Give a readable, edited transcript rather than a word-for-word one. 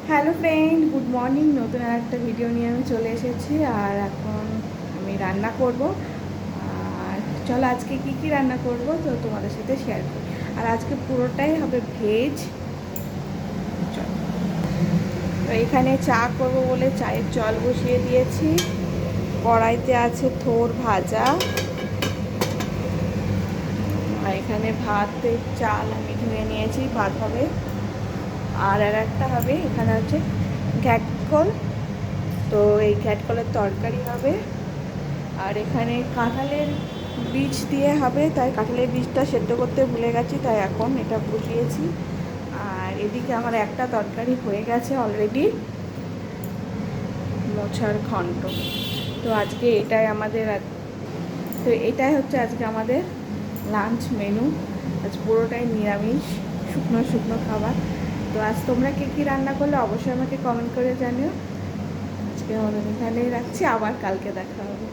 Hello friend, good morning. নতুন আর একটা video নিয়ে আমি চলে এসেছি। আর এখন আমি রান্না করব। আর চলো আজকে কি কি রান্না করব তো তোমাদের সাথে শেয়ার করি। আর আজকে পুরোটাই হবে ভেজ। চলো, তো এখানে চা করব বলে চায়ের জল বসিয়ে দিয়েছি। কড়াইতে আছে থোর ভাজা, আর এখানে ভাতের চাল আমি ধুয়ে নিয়েছি, ভাত হবে। আর একটা হবে, এখানে আছে ঘ্যাটকল, তো এই ঘ্যাটকলের তরকারি হবে। আর এখানে কাঁঠালের বীজ দিয়ে হবে, তাই কাঁঠালের বীজটা সেদ্ধ করতে ভুলে গেছি, তাই এখন এটা বসিয়েছি। আর এদিকে আমার একটা তরকারি হয়ে গেছে অলরেডি, মোছার ঘন্ট। তো আজকে এটাই আমাদের, তো এটাই হচ্ছে আজকে আমাদের লাঞ্চ মেনু। আজ পুরোটাই নিরামিষ, শুকনো শুকনো খাবার। তো আজ তোমরা কে কী রান্না করলে অবশ্যই আমাকে কমেন্ট করে জানিও। আজকে আমাদের এখানেই রাখছি, আবার কালকে দেখা হবে।